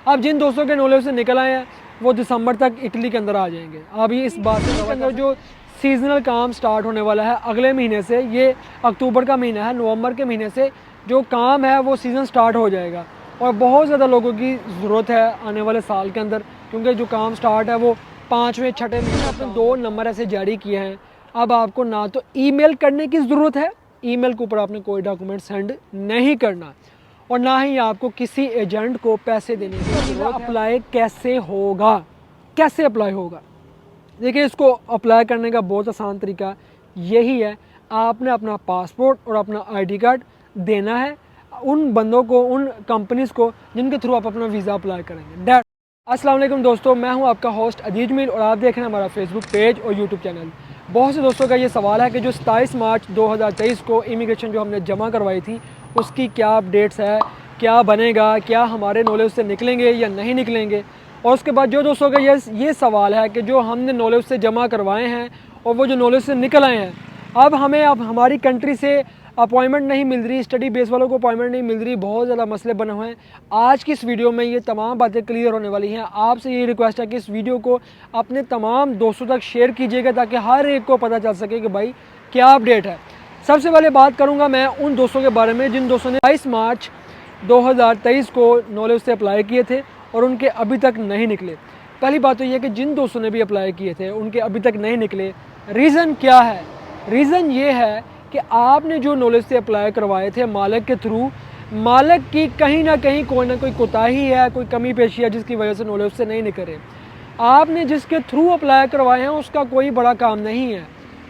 अब जिन दोस्तों के नॉलेज से निकल आए हैं वो दिसंबर तक इटली के अंदर आ जाएंगे। अब ये इस बात के अंदर जो सीजनल काम स्टार्ट होने वाला है अगले महीने से, ये अक्टूबर का महीना है, नवंबर के महीने से जो काम है वो सीज़न स्टार्ट हो जाएगा और बहुत ज़्यादा लोगों की ज़रूरत है आने वाले साल के अंदर, क्योंकि जो काम स्टार्ट है वो 5वें 6ठे महीने अपने 2 नंबर ऐसे जारी किए हैं। अब आपको ना तो ईमेल करने की ज़रूरत है, ईमेल के ऊपर आपने कोई डॉक्यूमेंट सेंड नहीं करना, और ना ही आपको किसी एजेंट को पैसे देने की ज़रूरत है। अप्लाई कैसे होगा, कैसे अप्लाई होगा? देखिए, इसको अप्लाई करने का बहुत आसान तरीका यही है, आपने अपना पासपोर्ट और अपना आईडी कार्ड देना है उन बंदों को, उन कंपनीज़ को जिनके थ्रू आप अपना वीज़ा अप्लाई करेंगे। अस्सलाम वालेकुम दोस्तों, मैं हूं आपका होस्ट अदीज मील और आप देख रहे हैं हमारा फेसबुक पेज और यूट्यूब चैनल। बहुत से दोस्तों का ये सवाल है कि जो 27 मार्च 2023 को इमिग्रेशन जो हमने जमा करवाई थी उसकी क्या अपडेट्स है, क्या बनेगा, क्या हमारे नॉलेज से निकलेंगे या नहीं निकलेंगे। और उसके बाद जो दोस्तों का ये सवाल है कि जो हमने नॉलेज से जमा करवाए हैं और वो जो नॉलेज से निकल आए हैं, अब हमें हमारी कंट्री से अपॉइंटमेंट नहीं मिल रही, स्टडी बेस वालों को अपॉइंटमेंट नहीं मिल रही, बहुत ज़्यादा मसले बने हुए हैं। आज की इस वीडियो में ये तमाम बातें क्लियर होने वाली हैं। आपसे ये रिक्वेस्ट है कि इस वीडियो को अपने तमाम दोस्तों तक शेयर कीजिएगा ताकि हर एक को पता चल सके कि भाई क्या अपडेट है। सबसे पहले बात करूँगा मैं उन दोस्तों के बारे में जिन दोस्तों ने 22 मार्च 2023 को नॉलेज से अप्लाई किए थे और उनके अभी तक नहीं निकले। पहली बात तो ये कि जिन दोस्तों ने भी अप्लाई किए थे उनके अभी तक नहीं निकले, रीज़न क्या है? रीज़न ये है कि आपने जो नॉलेज से अप्लाई करवाए थे मालिक के थ्रू, मालिक की कहीं ना कहीं कोई ना कोई कोताही है, कोई कमी पेशी है जिसकी वजह से नॉलेज से नहीं निकले। आपने जिसके थ्रू अप्लाई करवाए हैं उसका कोई बड़ा काम नहीं है,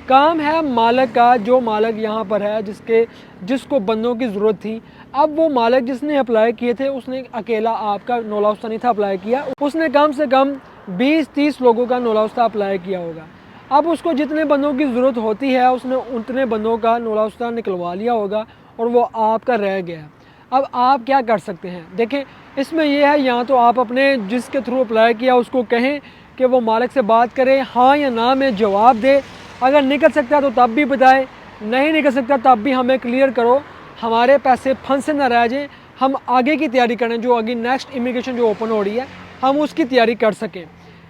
काम है मालिक का। जो मालिक यहाँ पर है जिसको बंदों की ज़रूरत थी, अब वो मालिक जिसने अप्लाई किए थे उसने अकेला आपका नॉलेज नहीं था अप्लाई किया, उसने कम से कम 20-30 लोगों का नॉलेज अप्लाई किया होगा। अब उसको जितने बंदों की ज़रूरत होती है उसने उतने बंदों का नॉलेज निकलवा लिया होगा और वो आपका रह गया। अब आप क्या कर सकते हैं? देखें, इसमें यह है, या तो आप अपने जिसके थ्रू अप्लाई किया उसको कहें कि वो मालिक से बात करें, हाँ या ना में जवाब दे। अगर निकल सकता है तो तब भी बताए, नहीं निकल सकता तब भी हमें क्लियर करो, हमारे पैसे फंस से ना रह जाएँ, हम आगे की तैयारी करें, जो आगे नेक्स्ट इमिग्रेशन जो ओपन हो रही है हम उसकी तैयारी कर सकें।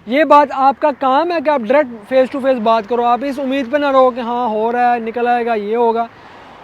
ये बात आपका काम है कि आप डायरेक्ट फेस टू फेस बात करो। आप इस उम्मीद पे ना रहो कि हाँ हो रहा है, निकल आएगा, ये होगा।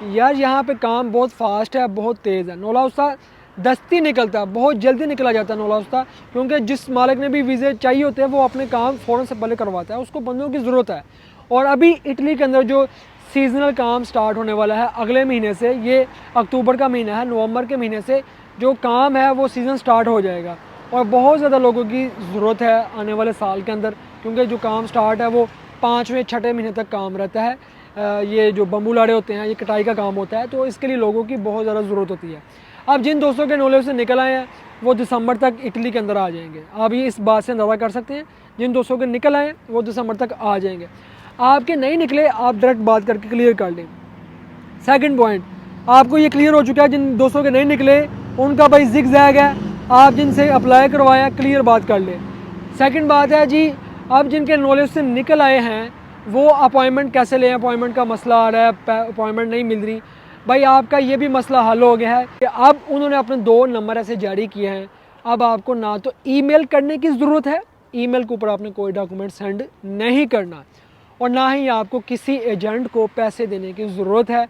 यार यहाँ पे काम बहुत फास्ट है, बहुत तेज़ है। नौलाउस्ता दस्ती निकलता है, बहुत जल्दी निकला जाता है नौलाउस्ता, क्योंकि जिस मालिक ने भी वीज़े चाहिए होते हैं वो अपने काम फ़ौरन से पहले करवाता है, उसको बंदों की ज़रूरत है। और अभी इटली के अंदर जो सीजनल काम स्टार्ट होने वाला है अगले महीने से, ये अक्टूबर का महीना है, नवंबर के महीने से जो काम है वो सीज़न स्टार्ट हो जाएगा और बहुत ज़्यादा लोगों की ज़रूरत है आने वाले साल के अंदर, क्योंकि जो काम स्टार्ट है वो 5वें 6ठे महीने तक काम रहता है। ये जो बम्बू लाड़े होते हैं, ये कटाई का काम होता है, तो इसके लिए लोगों की बहुत ज़्यादा ज़रूरत होती है। अब जिन दोस्तों के नॉलेज से निकल आए हैं वो दिसंबर तक इटली के अंदर आ जाएंगे। आप ये इस बात से अंदाज़ा कर सकते हैं, जिन दोस्तों के निकल आए वो दिसंबर तक आ जाएंगे। आपके नहीं निकले, आप डायरेक्ट बात करके क्लियर कर लें। सेकंड पॉइंट, आपको ये क्लियर हो चुका है जिन दोस्तों के नहीं निकले उनका भाई जिग जैग है, आप जिनसे अप्लाई करवाया क्लियर बात कर ले। सेकंड बात है जी, अब जिनके नॉलेज से निकल आए हैं वो अपॉइंटमेंट कैसे लें, अपॉइंटमेंट का मसला आ रहा है, अपॉइंटमेंट नहीं मिल रही। भाई आपका ये भी मसला हल हो गया है कि अब उन्होंने अपने 2 नंबर ऐसे जारी किए हैं। अब आपको ना तो ईमेल करने की ज़रूरत है, ईमेल के ऊपर आपने कोई डॉक्यूमेंट सेंड नहीं करना, और ना ही आपको किसी एजेंट को पैसे देने की ज़रूरत है।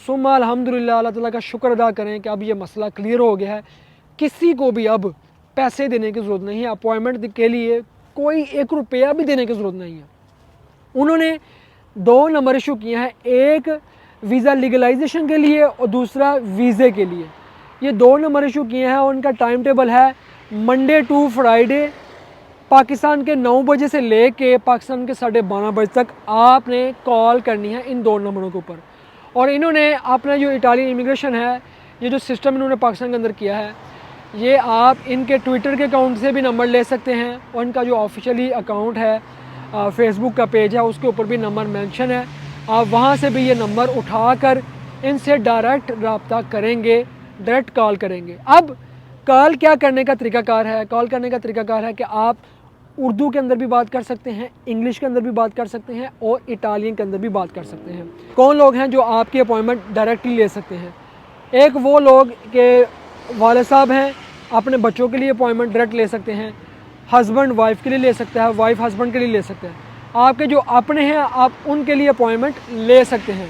सुम्मा अल्हम्दुलिल्लाह, अल्लाह ताला का शुक्र अदा करें कि अब ये मसला क्लियर हो गया है। किसी को भी अब पैसे देने की ज़रूरत नहीं है, अपॉइंटमेंट के लिए कोई 1 रुपया भी देने की ज़रूरत नहीं है। उन्होंने 2 नंबर इशू किए हैं, एक वीज़ा लीगलाइजेशन के लिए और दूसरा वीज़े के लिए। ये 2 नंबर इशू किए हैं और उनका टाइम टेबल है मंडे टू फ्राइडे, पाकिस्तान के 9 बजे से ले के पाकिस्तान के 12:30 बजे तक आपने कॉल करनी है इन 2 नंबरों के ऊपर। और इन्होंने अपना जो इटालियन इमिग्रेशन है, ये जो सिस्टम इन्होंने पाकिस्तान के अंदर किया है, ये आप इनके ट्विटर के अकाउंट से भी नंबर ले सकते हैं और इनका जो ऑफिशियली अकाउंट है, फेसबुक का पेज है, उसके ऊपर भी नंबर मेंशन है। आप वहाँ से भी ये नंबर उठाकर इनसे डायरेक्ट रब्ता करेंगे, डायरेक्ट कॉल करेंगे। अब कॉल क्या करने का तरीकाकार है? कॉल करने का तरीकाकार है कि आप उर्दू के अंदर भी बात कर सकते हैं, इंग्लिश के अंदर भी बात कर सकते हैं और इटालियन के अंदर भी बात कर सकते हैं। कौन लोग हैं जो आपकी अपॉइंटमेंट डायरेक्टली ले सकते हैं? एक वो लोग के वाले साहब हैं अपने बच्चों के लिए अपॉइंटमेंट डायरेक्ट ले सकते हैं, हस्बैंड वाइफ के लिए ले सकता है, वाइफ हस्बैंड के लिए ले सकते हैं। आपके जो अपने हैं आप उनके लिए अपॉइंटमेंट ले सकते हैं।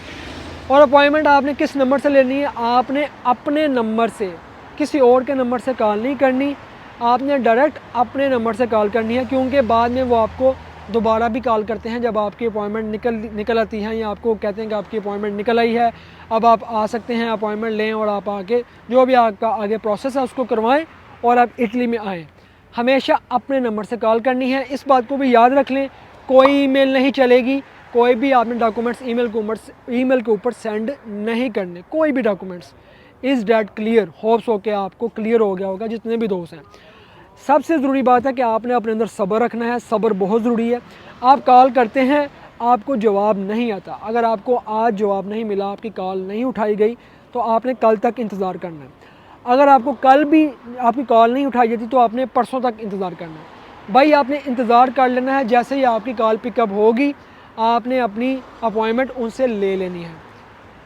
और अपॉइंटमेंट आपने किस नंबर से लेनी है? आपने अपने नंबर से, किसी और के नंबर से कॉल नहीं करनी, आपने डायरेक्ट अपने नंबर से कॉल करनी है, क्योंकि बाद में वो आपको दोबारा भी कॉल करते हैं जब आपकी अपॉइंटमेंट निकल आती है, या आपको कहते हैं कि आपकी अपॉइंटमेंट निकल आई है, अब आप आ सकते हैं, अपॉइंटमेंट लें और आप आके जो भी आपका आगे प्रोसेस है उसको करवाएं और आप इटली में आएँ। हमेशा अपने नंबर से कॉल करनी है। इस बात को भी याद रख लें, कोई ईमेल नहीं चलेगी, कोई भी आपने डॉक्यूमेंट्स ईमेल के ऊपर सेंड नहीं करने, कोई भी documents. Is that clear? Hopes हो के आपको क्लियर हो गया होगा जितने भी दोस्त हैं। सबसे ज़रूरी बात है कि आपने अपने अंदर सब्र रखना है, सब्र बहुत ज़रूरी है। आप कॉल करते हैं, आपको जवाब नहीं आता, अगर आपको आज जवाब नहीं मिला, आपकी कॉल नहीं उठाई गई, तो आपने कल तक इंतज़ार करना है। अगर आपको कल भी आपकी कॉल नहीं उठाई जाती तो आपने परसों तक इंतज़ार करना है। भाई आपने इंतज़ार कर लेना है, जैसे ही आपकी कॉल पिकअप होगी आपने अपनी अपॉइंटमेंट उनसे ले लेनी है।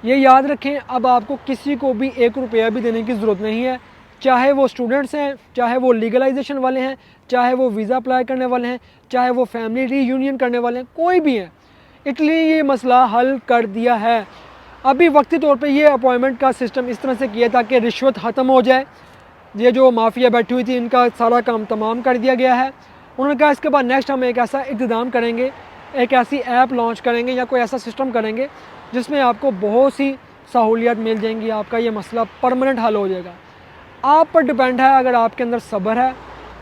ये याद रखें, अब आपको किसी को भी 1 रुपया भी देने की ज़रूरत नहीं है, चाहे वो स्टूडेंट्स हैं, चाहे वो लीगलाइजेशन वाले हैं, चाहे वो वीज़ा अप्लाई करने वाले हैं, चाहे वो फैमिली रीयूनियन करने वाले हैं, कोई भी हैं। इटली ये मसला हल कर दिया है। अभी वक्ती तौर पे ये अपॉइंटमेंट का सिस्टम इस तरह से किया ताकि रिश्वत ख़त्म हो जाए। ये जो माफिया बैठी हुई थी इनका सारा काम तमाम कर दिया गया है। उन्होंने कहा इसके बाद नेक्स्ट हम एक ऐसा इंतज़ाम करेंगे, एक ऐसी ऐप लॉन्च करेंगे या कोई ऐसा सिस्टम करेंगे जिसमें आपको बहुत सी सहूलियत मिल जाएंगी, आपका ये मसला परमानेंट हल हो जाएगा। आप पर डिपेंड है, अगर आपके अंदर सब्र है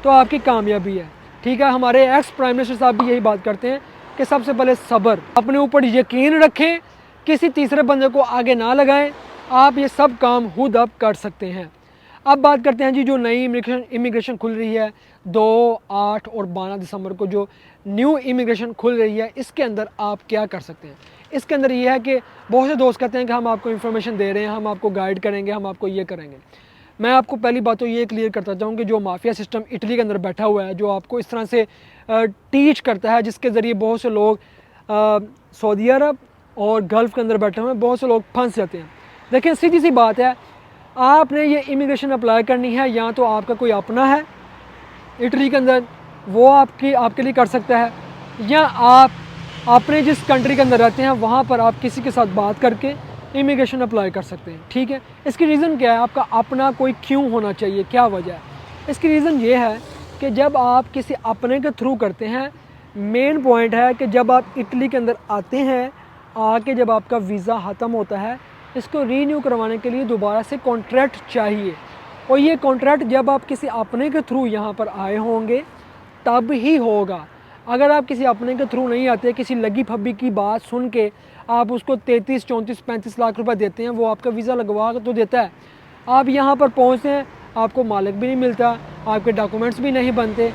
तो आपकी कामयाबी है। ठीक है, हमारे एक्स प्राइम मिनिस्टर साहब भी यही बात करते हैं कि सबसे पहले सब्र, अपने ऊपर यकीन रखें, किसी तीसरे बंदे को आगे ना लगाएं, आप ये सब काम खुद अब कर सकते हैं। अब बात करते हैं जी, जो नई इमिग्रेशन खुल रही है 2, 8 और 12 दिसंबर को जो न्यू इमिग्रेशन खुल रही है, इसके अंदर आप क्या कर सकते हैं। इसके अंदर ये है कि बहुत से दोस्त कहते हैं कि हम आपको इन्फॉर्मेशन दे रहे हैं, हम आपको गाइड करेंगे, हम आपको ये करेंगे। मैं आपको पहली बात तो ये क्लियर करता चाहूँ कि जो माफिया सिस्टम इटली के अंदर बैठा हुआ है, जो आपको इस तरह से टीच करता है, जिसके ज़रिए बहुत से लोग सऊदी अरब और गल्फ़ के अंदर बैठे हुए हैं, बहुत से लोग फंस जाते हैं। देखिए सीधी सी बात है, आपने ये इमिग्रेशन अप्लाई करनी है, या तो आपका कोई अपना है इटली के अंदर वो आपके लिए कर सकता है, या आप अपने जिस कंट्री के अंदर रहते हैं वहाँ पर आप किसी के साथ बात करके इमिग्रेशन अप्लाई कर सकते हैं। ठीक है, इसकी रीज़न क्या है? आपका अपना कोई क्यों होना चाहिए, क्या वजह है? इसकी रीज़न ये है कि जब आप किसी अपने के थ्रू करते हैं, मेन पॉइंट है कि जब आप इटली के अंदर आते हैं, आके जब आपका वीज़ा ख़त्म होता है, इसको रीन्यू करवाने के लिए दोबारा से कॉन्ट्रैक्ट चाहिए, और ये कॉन्ट्रैक्ट जब आप किसी अपने के थ्रू यहाँ पर आए होंगे तब ही होगा। अगर आप किसी अपने के थ्रू नहीं आते, किसी लगी फब्बी की बात सुन के आप उसको 33, 34, 35 लाख रुपए देते हैं, वो आपका वीज़ा लगवा तो देता है, आप यहाँ पर पहुँचते हैं, आपको मालिक भी नहीं मिलता, आपके डॉक्यूमेंट्स भी नहीं बनते,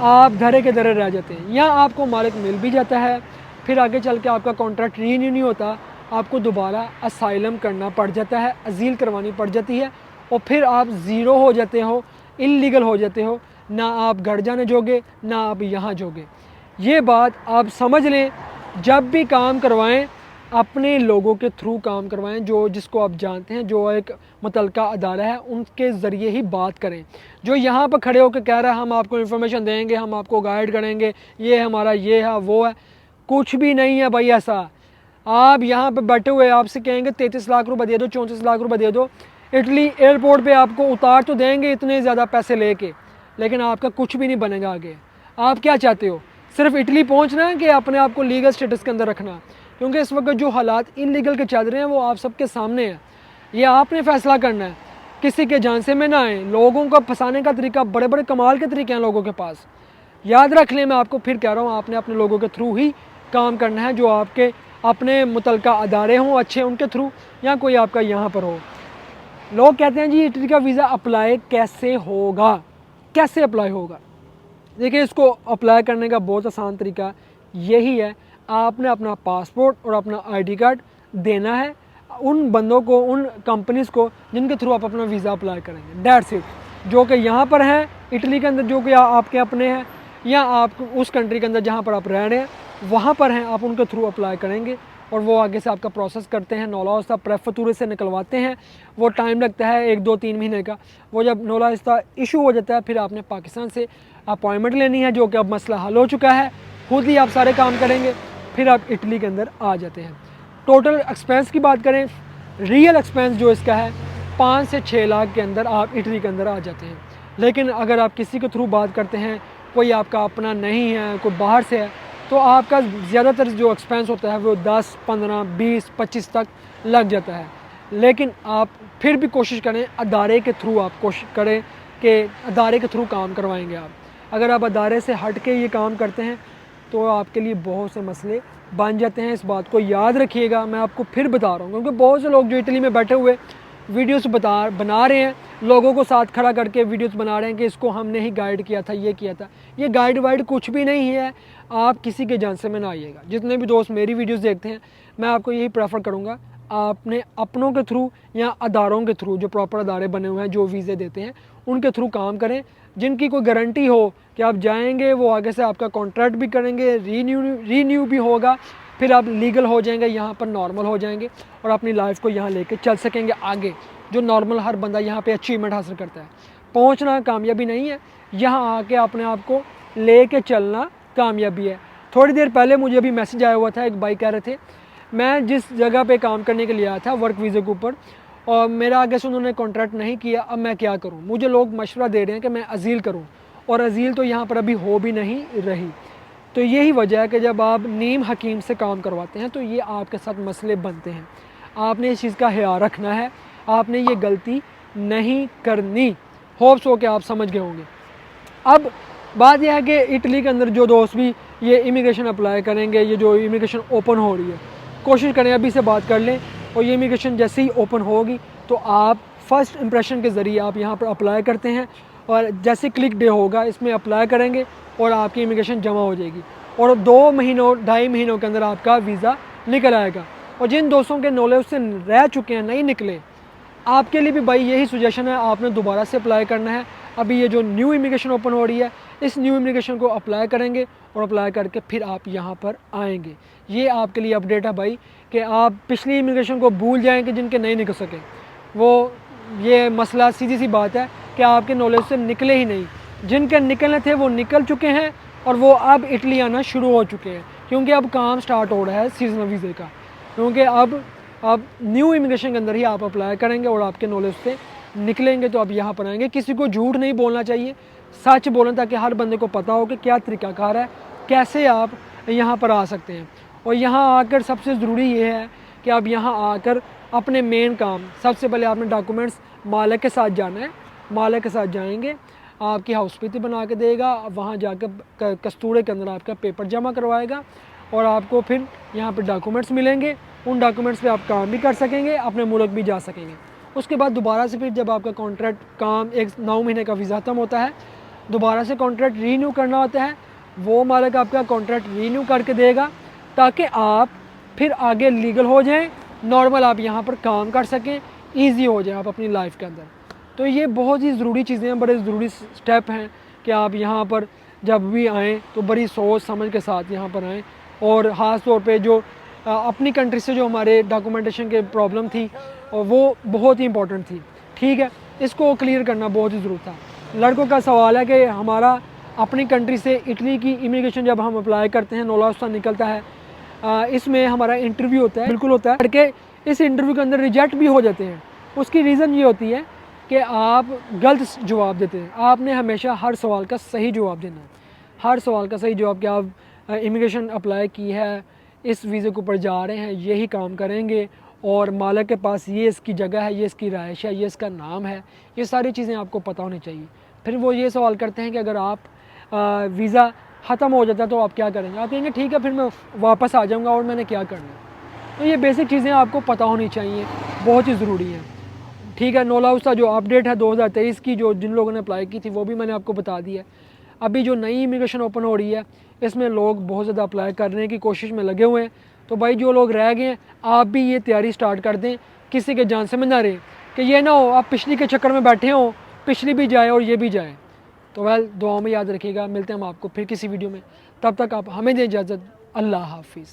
आप धरे के धरे रह जाते हैं, या आपको मालिक मिल भी जाता है, फिर आगे चल के आपका कॉन्ट्रैक्ट रीन्यू नहीं होता, आपको दोबारा असाइलम करना पड़ जाता है, अजील करवानी पड़ जाती है, और फिर आप ज़ीरो हो जाते हो, इल्लीगल हो जाते हो, ना आप घर जाने जोगे ना आप यहाँ जोगे। ये बात आप समझ लें, जब भी काम करवाएं अपने लोगों के थ्रू काम करवाएं, जो जिसको आप जानते हैं, जो एक मुतलका अदारा है, उनके ज़रिए ही बात करें। जो यहाँ पर खड़े होकर कह रहा है हम आपको इन्फॉर्मेशन देंगे, हम आपको गाइड करेंगे, ये हमारा ये है वो है, कुछ भी नहीं है भाई ऐसा। आप यहाँ पर बैठे हुए आपसे कहेंगे 33 लाख रुपये दे दो, 34 लाख रुपये दे दो, इटली एयरपोर्ट पे आपको उतार तो देंगे इतने ज़्यादा पैसे लेके, लेकिन आपका कुछ भी नहीं बनेगा आगे। आप क्या चाहते हो? सिर्फ इटली पहुंचना है कि अपने आप को लीगल स्टेटस के अंदर रखना? क्योंकि इस वक्त जो हालात इलीगल के चल रहे हैं वो आप सबके सामने हैं, ये आपने फ़ैसला करना है, किसी के झांसे में ना आए। लोगों को फंसाने का तरीका, बड़े बड़े कमाल के तरीके हैं लोगों के पास, याद रख लें। मैं आपको फिर कह रहा हूँ, आपने अपने लोगों के थ्रू ही काम करना है, जो आपके अपने मुतलका अदारे हों अच्छे, उनके थ्रू, या कोई आपका यहाँ पर हो। लोग कहते हैं जी इटली का वीज़ा अप्लाई कैसे होगा, कैसे अप्लाई होगा? देखिए, इसको अप्लाई करने का बहुत आसान तरीका यही है, आपने अपना पासपोर्ट और अपना आईडी कार्ड देना है उन बंदों को, उन कंपनीज़ को जिनके थ्रू आप अपना वीज़ा अप्लाई करेंगे, दैट्स इट। जो कि यहाँ पर हैं इटली के अंदर, जो कि आपके अपने हैं, या आप उस कंट्री के अंदर जहाँ पर आप रह रहे हैं वहाँ पर हैं, आप उनके थ्रू अप्लाई करेंगे और वो आगे से आपका प्रोसेस करते हैं। नौला आहिस्ता प्रेफ फतूरे से निकलवाते हैं, वो टाइम लगता है 1-2-3 महीने का। वो जब नौला आहिस्ता इशू हो जाता है फिर आपने पाकिस्तान से अपॉइंटमेंट लेनी है, जो कि अब मसला हल हो चुका है, खुद ही आप सारे काम करेंगे, फिर आप इटली के अंदर आ जाते हैं। टोटल एक्सपेंस की बात करें, रियल एक्सपेंस जो इसका है 5 से 6 लाख के अंदर आप इटली के अंदर आ जाते हैं। लेकिन अगर आप किसी के थ्रू बात करते हैं, कोई आपका अपना नहीं है, कोई बाहर से है, तो आपका ज़्यादातर जो एक्सपेंस होता है वो 10, 15, 20, 25 तक लग जाता है। लेकिन आप फिर भी कोशिश करें अदारे के थ्रू, आप कोशिश करें कि अदारे के थ्रू काम करवाएंगे आप। अगर आप अदारे से हट के ये काम करते हैं तो आपके लिए बहुत से मसले बन जाते हैं। इस बात को याद रखिएगा, मैं आपको फिर बता रहा हूँ, क्योंकि बहुत से लोग जो इटली में बैठे हुए वीडियोस बना रहे हैं, लोगों को साथ खड़ा करके वीडियोस बना रहे हैं कि इसको हमने ही गाइड किया था, ये किया था। ये गाइड वाइड कुछ भी नहीं है, आप किसी के झांसे में ना आइएगा। जितने भी दोस्त मेरी वीडियोस देखते हैं, मैं आपको यही प्रेफर करूँगा, आपने अपनों के थ्रू या अदारों के थ्रू, जो प्रॉपर अदारे बने हुए हैं, जो वीज़े देते हैं, उनके थ्रू काम करें, जिनकी कोई गारंटी हो कि आप जाएंगे, वो आगे से आपका कॉन्ट्रैक्ट भी करेंगे, रीन्यू भी होगा, फिर आप लीगल हो जाएंगे, यहाँ पर नॉर्मल हो जाएंगे और अपनी लाइफ को यहाँ लेके चल सकेंगे आगे, जो नॉर्मल हर बंदा यहाँ पे अचीवमेंट हासिल करता है। पहुँचना कामयाबी नहीं है, यहाँ आके अपने आप को लेके चलना कामयाबी है। थोड़ी देर पहले मुझे अभी मैसेज आया हुआ था, एक भाई कह रहे थे मैं जिस जगह पे काम करने के लिए आया था वर्क वीज़े के ऊपर, और मेरा आगे से उन्होंने कॉन्ट्रैक्ट नहीं किया, अब मैं क्या करूं। मुझे लोग मशवरा दे रहे हैं कि मैं अजील करूं, और अजील तो यहाँ पर अभी हो भी नहीं रही। तो यही वजह है कि जब आप नीम हकीम से काम करवाते हैं तो ये आपके साथ मसले बनते हैं। आपने इस चीज़ का ख्याल रखना है, आपने ये गलती नहीं करनी। होप्स हो कि आप समझ गए होंगे। अब बात यह है कि इटली के अंदर जो दोस्त भी ये इमिग्रेशन अप्लाई करेंगे, ये जो इमिग्रेशन ओपन हो रही है, कोशिश करें अभी से बात कर लें, और ये इमिग्रेशन जैसे ही ओपन होगी तो आप फर्स्ट इंप्रेशन के ज़रिए आप यहाँ पर अप्लाई करते हैं, और जैसे क्लिक डे होगा इसमें अप्लाई करेंगे और आपकी इमिग्रेशन जमा हो जाएगी, और 2 महीनों 2.5 महीनों के अंदर आपका वीज़ा निकल आएगा। और जिन दोस्तों के नॉलेज से रह चुके हैं, नहीं निकले, आपके लिए भी भाई यही सुजेशन है, आपने दोबारा से अप्लाई करना है। अभी ये जो न्यू इमिग्रेशन ओपन हो रही है, इस न्यू इमिग्रेशन को अप्लाई करेंगे और अप्लाई करके फिर आप यहाँ पर आएंगे। ये आपके लिए अपडेट है भाई, कि आप पिछली इमिग्रेशन को भूल जाएं कि जिनके नहीं निकल सके। वो ये मसला सीधी सी बात है कि आपके नॉलेज से निकले ही नहीं। जिनके निकलने थे वो निकल चुके हैं, और वो अब इटली आना शुरू हो चुके हैं, क्योंकि अब काम स्टार्ट हो रहा है सीजनल वीज़े का। क्योंकि अब न्यू इमिग्रेशन के अंदर ही आप अप्लाई करेंगे और आपके नॉलेज से निकलेंगे तो आप यहाँ पर आएंगे। किसी को झूठ नहीं बोलना चाहिए, सच बोलें, ताकि हर बंदे को पता हो कि क्या तरीक़ाकार है, कैसे आप यहाँ पर आ सकते हैं। और यहाँ आकर सबसे ज़रूरी ये है कि आप यहाँ आकर अपने मेन काम, सबसे पहले आपने डॉक्यूमेंट्स मालिक के साथ जाना है। मालिक के साथ जाएंगे, आपकी हाउसपीटी बना के देगा, वहाँ जाकर कस्तूरे के अंदर आपका पेपर जमा करवाएगा, और आपको फिर यहाँ पर डॉक्यूमेंट्स मिलेंगे। उन डॉक्यूमेंट्स पे आप काम भी कर सकेंगे, अपने मुल्क भी जा सकेंगे। उसके बाद दोबारा से फिर जब आपका कॉन्ट्रैक्ट काम 9 महीने का वीज़ा ख़त्म होता है, दोबारा से कॉन्ट्रैक्ट रीन्यू करना होता है। वो मालिक आपका कॉन्ट्रैक्ट रीन्यू करके देगा, ताकि आप फिर आगे लीगल हो जाएं, नॉर्मल आप यहाँ पर काम कर सकें, ईजी हो जाए आप अपनी लाइफ के अंदर। तो ये बहुत ही ज़रूरी चीज़ें हैं, बड़े ज़रूरी स्टेप हैं कि आप यहाँ पर जब भी आएँ तो बड़ी सोच समझ के साथ यहाँ पर आएँ। और ख़ास तौर पे जो अपनी कंट्री से जो हमारे डॉक्यूमेंटेशन के प्रॉब्लम थी, और वो बहुत ही इंपॉर्टेंट थी, ठीक है, इसको क्लियर करना बहुत ही ज़रूरी था। लड़कों का सवाल है कि हमारा अपनी कंट्री से इटली की इमिग्रेशन जब हम अप्लाई करते हैं, नौला आहिस्ता निकलता है, इसमें हमारा इंटरव्यू होता है, बिल्कुल होता है, करके इस इंटरव्यू के अंदर रिजेक्ट भी हो जाते हैं। उसकी रीज़न ये होती है कि आप गलत जवाब देते हैं। आपने हमेशा हर सवाल का सही जवाब देना है, हर सवाल का सही जवाब, कि आप इमिग्रेशन अप्लाई की है, इस वीज़े के ऊपर जा रहे हैं, यही काम करेंगे, और मालिक के पास ये इसकी जगह है, ये इसकी रहायश है, ये इसका नाम है, ये सारी चीज़ें आपको पता होनी चाहिए। फिर वो ये सवाल करते हैं कि अगर आप वीज़ा ख़त्म हो जाता है तो आप क्या करेंगे। आप कहेंगे ठीक है, फिर मैं वापस आ जाऊँगा, और मैंने क्या करना है। तो ये बेसिक चीज़ें आपको पता होनी चाहिए, बहुत ही ज़रूरी है, ठीक है। नौला आहिस्ता जो अपडेट है 2023 की, जो जिन लोगों ने अप्लाई की थी, वो भी मैंने आपको बता दी है। अभी जो नई इमिग्रेशन ओपन हो रही है, इसमें लोग बहुत ज़्यादा अप्लाई करने की कोशिश में लगे हुए हैं। तो भाई जो लोग रह गए हैं, आप भी ये तैयारी स्टार्ट कर दें, किसी के जान से में ना रहे, कि ये ना हो आप पिछली के चक्कर में बैठे हो, पिछली भी जाए और ये भी जाए। तो वेल, दुआओं में याद रखिएगा। मिलते हैं हम आपको फिर किसी वीडियो में, तब तक आप हमें दें इजाज़त। अल्लाह हाफिज़।